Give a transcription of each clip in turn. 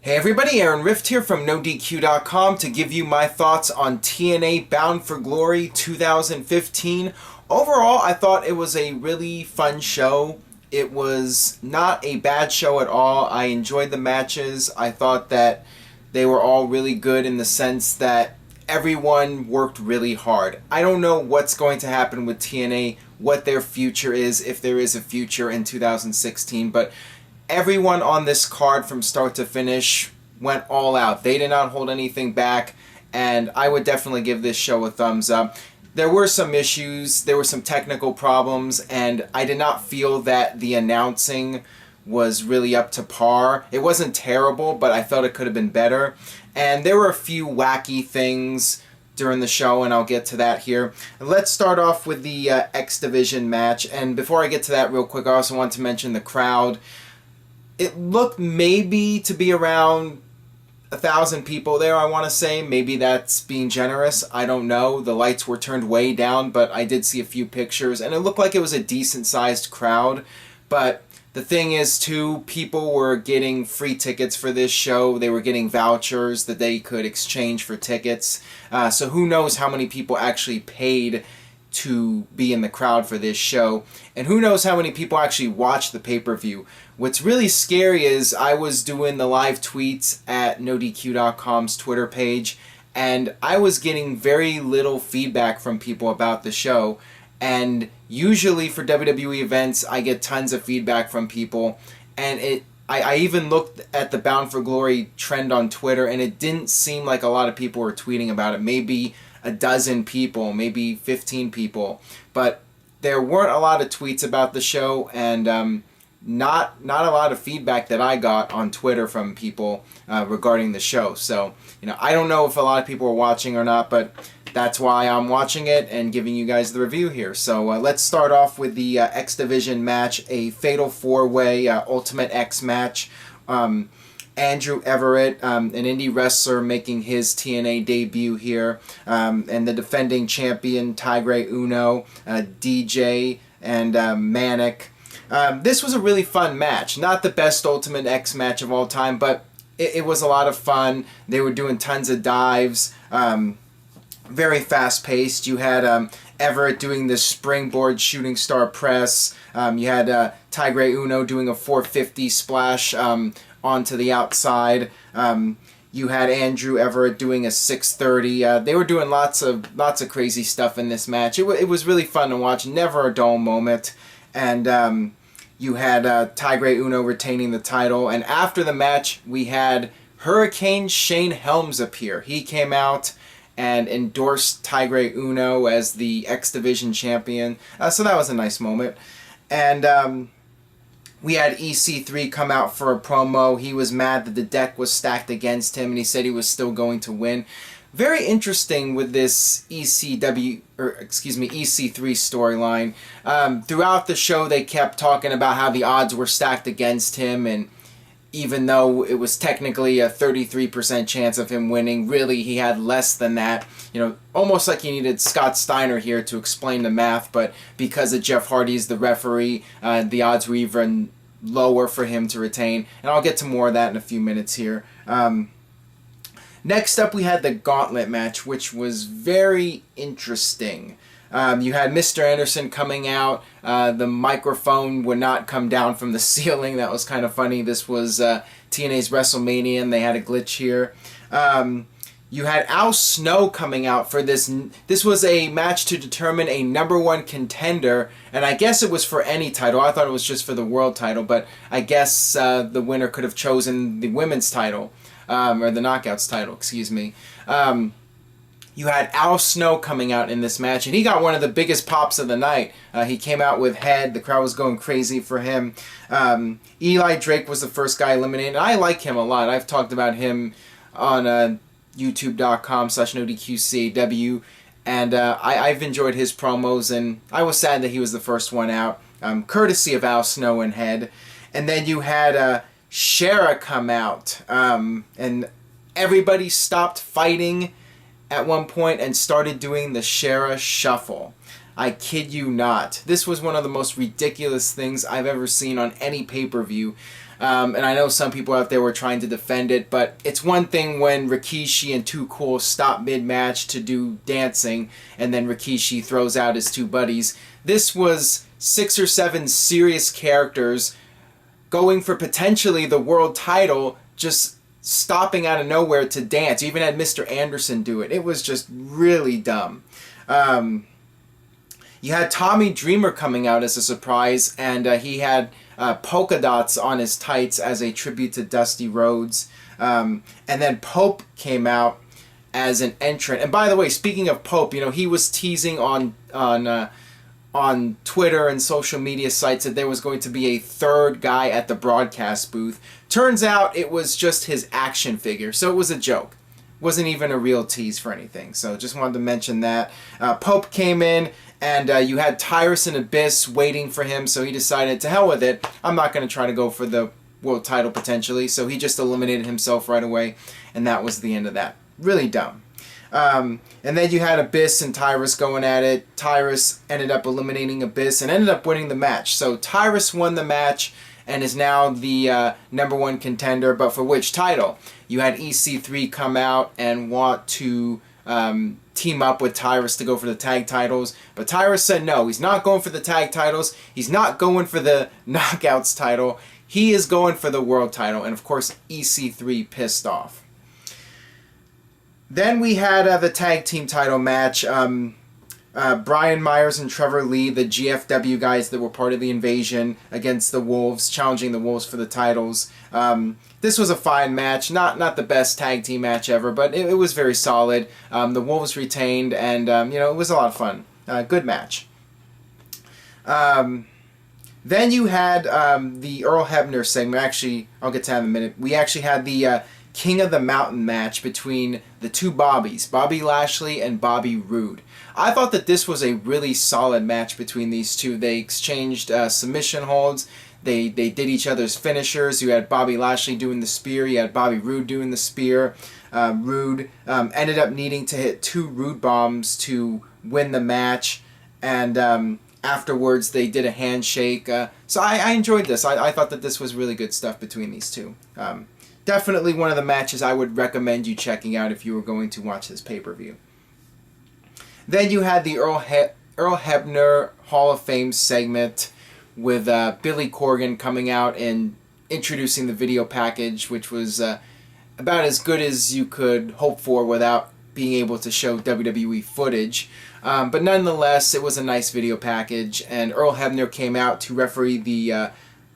Hey everybody, Aaron Rift here from NoDQ.com to give you my thoughts on TNA Bound For Glory 2015. Overall, I thought it was a really fun show. It was not a bad show at all. I enjoyed the matches. I thought that they were all really good in the sense that everyone worked really hard. I don't know what's going to happen with TNA, what their future is, if there is a future in 2016, but everyone on this card from start to finish went all out. They did not hold anything back, and I would definitely give this show a thumbs up. There were some issues, there were some technical problems, and I did not feel that the announcing was really up to par. It wasn't terrible, but I felt it could have been better. And there were a few wacky things during the show, and I'll get to that here. Let's start off with the X Division match, and before I get to that real quick, I also want to mention the crowd. It looked maybe to be around 1,000 people there, I want to say. Maybe that's being generous. I don't know. The lights were turned way down, but I did see a few pictures, and it looked like it was a decent-sized crowd. But the thing is, too, people were getting free tickets for this show. They were getting vouchers that they could exchange for tickets. So who knows how many people actually paid to be in the crowd for this show, and who knows how many people actually watched the pay-per-view. What's really scary is I was doing the live tweets at NoDQ.com's Twitter page, and I was getting very little feedback from people about the show. And usually for WWE events, I get tons of feedback from people, and I even looked at the Bound for Glory trend on Twitter, and it didn't seem like a lot of people were tweeting about it. Maybe a dozen people, maybe 15 people, but there weren't a lot of tweets about the show, and not a lot of feedback that I got on Twitter from people regarding the show. So, I don't know if a lot of people are watching or not, but that's why I'm watching it and giving you guys the review here. So let's start off with the X Division match, a Fatal 4-Way Ultimate X match. Andrew Everett, an indie wrestler making his TNA debut here, and the defending champion Tigre Uno, DJ, and Manic. This was a really fun match. Not the best Ultimate X match of all time, but it was a lot of fun. They were doing tons of dives, very fast-paced. You had Everett doing the springboard shooting star press. You had Tigre Uno doing a 450 splash onto the outside. You had Andrew Everett doing a 630. They were doing lots of crazy stuff in this match. It was really fun to watch. Never a dull moment. And you had Tigre Uno retaining the title. And after the match, we had Hurricane Shane Helms appear. He came out and endorsed Tigre Uno as the X Division champion. So that was a nice moment. And we had EC3 come out for a promo. He was mad that the deck was stacked against him, and he said he was still going to win. Very interesting with this EC3 storyline. Throughout the show, they kept talking about how the odds were stacked against him, and even though it was technically a 33% chance of him winning, really he had less than that. Almost like he needed Scott Steiner here to explain the math, but because of Jeff Hardy's the referee, the odds were even lower for him to retain. And I'll get to more of that in a few minutes here. Next up, we had the Gauntlet Match, which was very interesting. You had Mr. Anderson coming out. The microphone would not come down from the ceiling. That was kind of funny. This was TNA's WrestleMania, and they had a glitch here. You had Al Snow coming out for this. This was a match to determine a #1 contender, and I guess it was for any title. I thought it was just for the world title, but I guess the winner could have chosen the women's title, or the Knockouts title, excuse me. You had Al Snow coming out in this match, and he got one of the biggest pops of the night. He came out with Head. The crowd was going crazy for him. Eli Drake was the first guy eliminated. I like him a lot. I've talked about him on youtube.com/NoDQCAW, and I've enjoyed his promos, and I was sad that he was the first one out, courtesy of Al Snow and Head. And then you had Shara come out, and everybody stopped fighting at one point and started doing the Shara Shuffle. I kid you not. This was one of the most ridiculous things I've ever seen on any pay-per-view. And I know some people out there were trying to defend it, but it's one thing when Rikishi and Too Cool stop mid-match to do dancing, and then Rikishi throws out his two buddies. This was 6 or 7 serious characters going for potentially the world title, just stopping out of nowhere to dance. You even had Mr. Anderson do it. It was just really dumb. You had Tommy Dreamer coming out as a surprise, and he had polka dots on his tights as a tribute to Dusty Rhodes. And then Pope came out as an entrant. And by the way, speaking of Pope, you know, he was teasing on Twitter and social media sites that there was going to be a third guy at the broadcast booth. Turns out it was just his action figure, so it was a joke. Wasn't even a real tease for anything, so just wanted to mention that. Pope came in, and you had Tyrus and Abyss waiting for him, so he decided, to hell with it, I'm not going to try to go for the world title potentially, so he just eliminated himself right away, and that was the end of that. Really dumb. And then you had Abyss and Tyrus going at it. Tyrus ended up eliminating Abyss and ended up winning the match. So Tyrus won the match and is now the #1 contender, but for which title? You had EC3 come out and want to team up with Tyrus to go for the tag titles, but Tyrus said no, he's not going for the tag titles, he's not going for the Knockouts title, he is going for the world title, and of course EC3 pissed off. Then we had the tag team title match. Brian Myers and Trevor Lee, the GFW guys that were part of the Invasion, against the Wolves, challenging the Wolves for the titles. This was a fine match, not the best tag team match ever, but it was very solid. The Wolves retained, and you know, it was a lot of fun. Good match. Then you had the Earl Hebner segment. Actually, I'll get to that in a minute. We actually had the King of the Mountain match between the two Bobbies, Bobby Lashley and Bobby Roode. I thought that this was a really solid match between these two. They exchanged submission holds. They did each other's finishers. You had Bobby Lashley doing the spear. You had Bobby Roode doing the spear. Roode ended up needing to hit 2 Roode bombs to win the match. And afterwards, they did a handshake. So I enjoyed this. I thought that this was really good stuff between these two. Definitely one of the matches I would recommend you checking out if you were going to watch this pay-per-view. Then you had the Earl Hebner Hall of Fame segment with Billy Corgan coming out and introducing the video package, which was about as good as you could hope for without being able to show WWE footage. But nonetheless, it was a nice video package, and Earl Hebner came out to referee the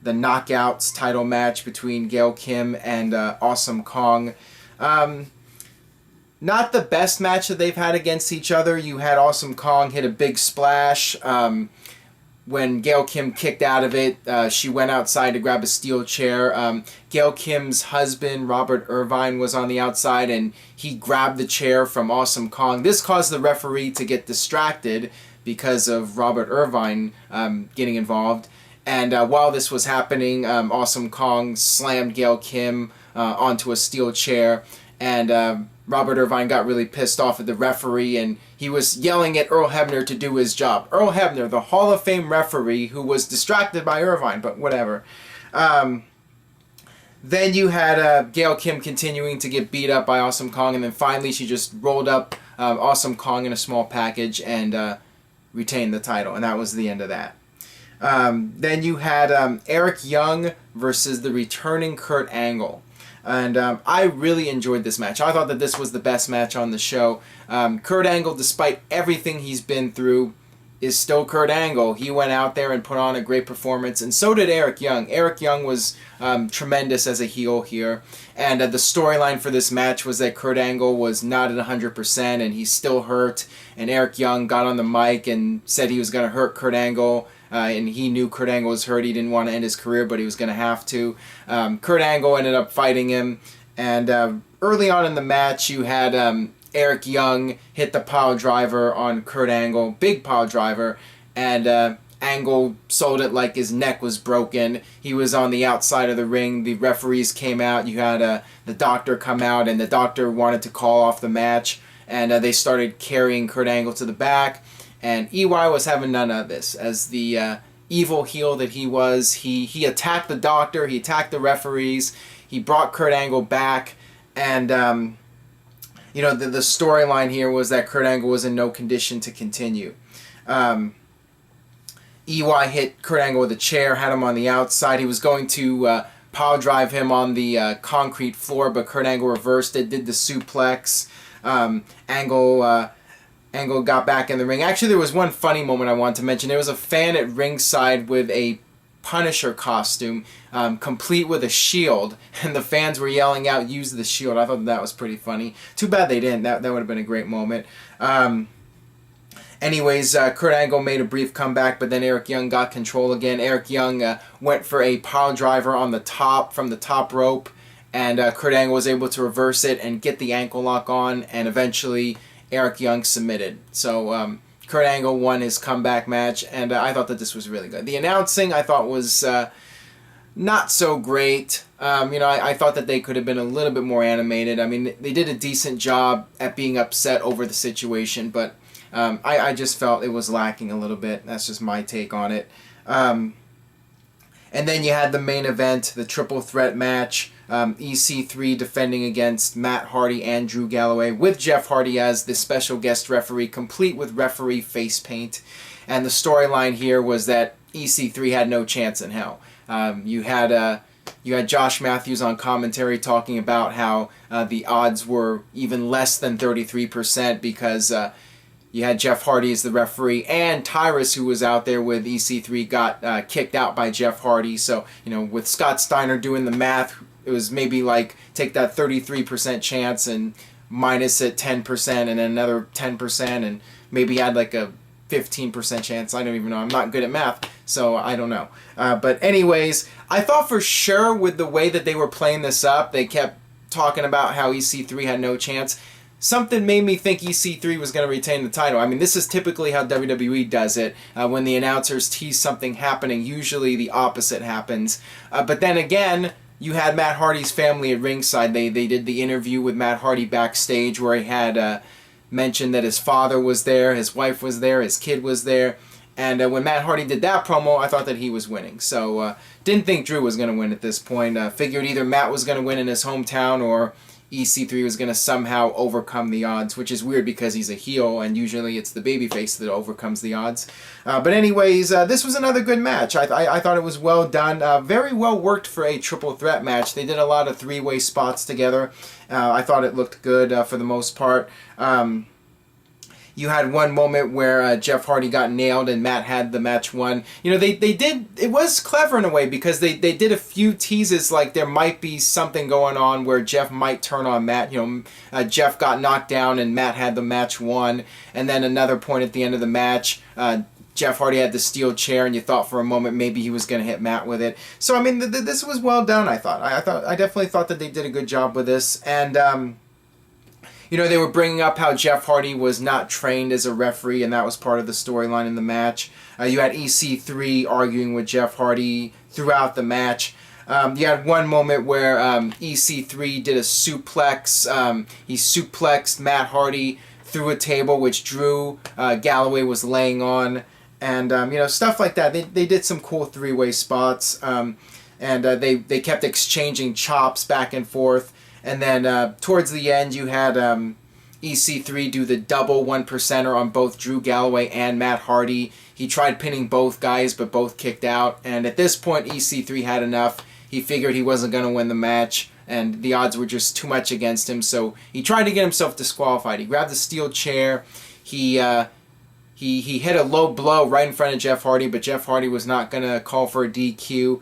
Knockouts title match between Gail Kim and Awesome Kong. Not the best match that they've had against each other. You had Awesome Kong hit a big splash. When Gail Kim kicked out of it, she went outside to grab a steel chair. Gail Kim's husband, Robert Irvine, was on the outside, and he grabbed the chair from Awesome Kong. This caused the referee to get distracted because of Robert Irvine getting involved. And while this was happening, Awesome Kong slammed Gail Kim onto a steel chair, and Robert Irvine got really pissed off at the referee, and he was yelling at Earl Hebner to do his job. Earl Hebner, the Hall of Fame referee who was distracted by Irvine, but whatever. Then you had Gail Kim continuing to get beat up by Awesome Kong, and then finally she just rolled up Awesome Kong in a small package and retained the title, and that was the end of that. Then you had Eric Young versus the returning Kurt Angle. And I really enjoyed this match. I thought that this was the best match on the show. Kurt Angle, despite everything he's been through, is still Kurt Angle. He went out there and put on a great performance, and so did Eric Young. Eric Young was tremendous as a heel here. And the storyline for this match was that Kurt Angle was not at 100%, and he's still hurt. And Eric Young got on the mic and said he was going to hurt Kurt Angle. And he knew Kurt Angle was hurt. He didn't want to end his career, but he was going to have to. Kurt Angle ended up fighting him. And early on in the match, you had Eric Young hit the pile driver on Kurt Angle. Big pile driver. And Angle sold it like his neck was broken. He was on the outside of the ring. The referees came out. You had the doctor come out, and the doctor wanted to call off the match. And they started carrying Kurt Angle to the back. And EY was having none of this, as the evil heel that he was. He attacked the doctor, he attacked the referees, he brought Kurt Angle back, and you know, the storyline here was that Kurt Angle was in no condition to continue. EY hit Kurt Angle with a chair, had him on the outside. He was going to power drive him on the concrete floor, but Kurt Angle reversed it, did the suplex. Angle got back in the ring. Actually, there was one funny moment I wanted to mention. There was a fan at ringside with a Punisher costume, complete with a shield, and the fans were yelling out, "Use the shield." I thought that was pretty funny. Too bad they didn't. That would have been a great moment. Anyways, Kurt Angle made a brief comeback, but then Eric Young got control again. Eric Young went for a pile driver on the top, from the top rope, and Kurt Angle was able to reverse it and get the ankle lock on, and eventually Eric Young submitted. So Kurt Angle won his comeback match, and I thought that this was really good. The announcing I thought was not so great. You know, I thought that they could have been a little bit more animated. I mean, they did a decent job at being upset over the situation, but I just felt it was lacking a little bit. That's just my take on it. And then you had the main event, the triple threat match. EC3 defending against Matt Hardy and Drew Galloway, with Jeff Hardy as the special guest referee, complete with referee face paint. And the storyline here was that EC3 had no chance in hell. You had Josh Matthews on commentary talking about how the odds were even less than 33% because you had Jeff Hardy as the referee, and Tyrus, who was out there with EC3, got kicked out by Jeff Hardy. So, you know, with Scott Steiner doing the math, it was maybe like take that 33% chance and minus it 10% and then another 10% and maybe had like a 15% chance. I don't even know. I'm not good at math, so I don't know. But anyways, I thought for sure with the way that they were playing this up, they kept talking about how EC3 had no chance. Something made me think EC3 was going to retain the title. I mean, this is typically how WWE does it. When the announcers tease something happening, usually the opposite happens. But then again, you had Matt Hardy's family at ringside. They did the interview with Matt Hardy backstage where he had mentioned that his father was there, his wife was there, his kid was there. And when Matt Hardy did that promo, I thought that he was winning. So didn't think Drew was going to win at this point. Figured either Matt was going to win in his hometown or EC3 was going to somehow overcome the odds, which is weird because he's a heel and usually it's the babyface that overcomes the odds. But anyways, this was another good match. I thought it was well done. Very well worked for a triple threat match. They did a lot of three-way spots together. I thought it looked good for the most part. You had one moment where Jeff Hardy got nailed and Matt had the match won. You know, they did, it was clever in a way because they did a few teases like there might be something going on where Jeff might turn on Matt. You know, Jeff got knocked down and Matt had the match won. And then another point at the end of the match, Jeff Hardy had the steel chair and you thought for a moment maybe he was going to hit Matt with it. So, I mean, this was well done, I thought. I definitely thought that they did a good job with this. And, you know, they were bringing up how Jeff Hardy was not trained as a referee, and that was part of the storyline in the match. You had EC3 arguing with Jeff Hardy throughout the match. You had one moment where EC3 did a suplex. He suplexed Matt Hardy through a table, which Drew Galloway was laying on. And, you know, stuff like that. They did some cool three-way spots. And they kept exchanging chops back and forth. And then towards the end, you had EC3 do the double 1%er on both Drew Galloway and Matt Hardy. He tried pinning both guys, but both kicked out. And at this point, EC3 had enough. He figured he wasn't going to win the match, and the odds were just too much against him. So he tried to get himself disqualified. He grabbed the steel chair. He hit a low blow right in front of Jeff Hardy, but Jeff Hardy was not going to call for a DQ.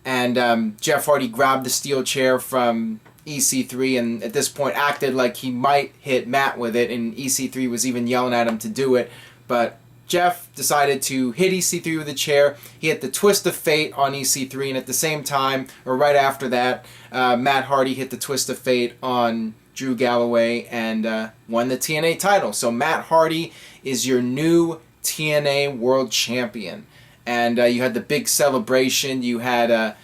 And Jeff Hardy grabbed the steel chair from EC3 and at this point acted like he might hit Matt with it, and EC3 was even yelling at him to do it, but Jeff decided to hit EC3 with a chair. He hit the Twist of Fate on EC3, and at the same time, or right after that, Matt Hardy hit the Twist of Fate on Drew Galloway and won the TNA title. So Matt Hardy is your new TNA World Champion. And you had the big celebration. You had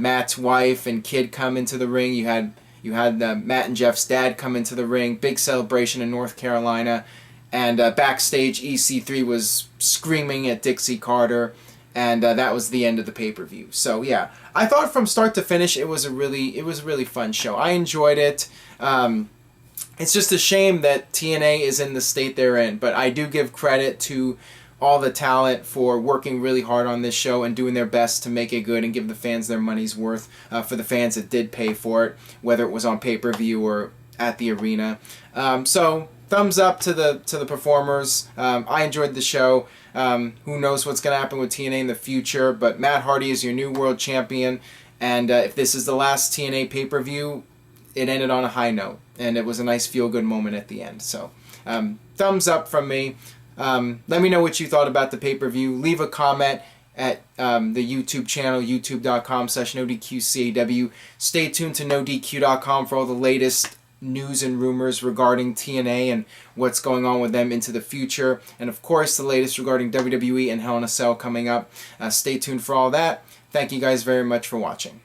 Matt's wife and kid come into the ring. You had Matt and Jeff's dad come into the ring. Big celebration in North Carolina. And backstage, EC3 was screaming at Dixie Carter. and that was the end of the pay-per-view. So yeah, I thought from start to finish it was a really fun show. I enjoyed it. It's just a shame that TNA is in the state they're in, but I do give credit to all the talent for working really hard on this show and doing their best to make it good and give the fans their money's worth, for the fans that did pay for it, whether it was on pay-per-view or at the arena. So thumbs up to the performers. I enjoyed the show. Who knows what's going to happen with TNA in the future, but Matt Hardy is your new world champion, and if this is the last TNA pay-per-view, it ended on a high note, and it was a nice feel-good moment at the end. So thumbs up from me. Let me know what you thought about the pay-per-view. Leave a comment at the YouTube channel, youtube.com/NoDQCAW. Stay tuned to NoDQ.com for all the latest news and rumors regarding TNA and what's going on with them into the future. And of course, the latest regarding WWE and Hell in a Cell coming up. Stay tuned for all that. Thank you guys very much for watching.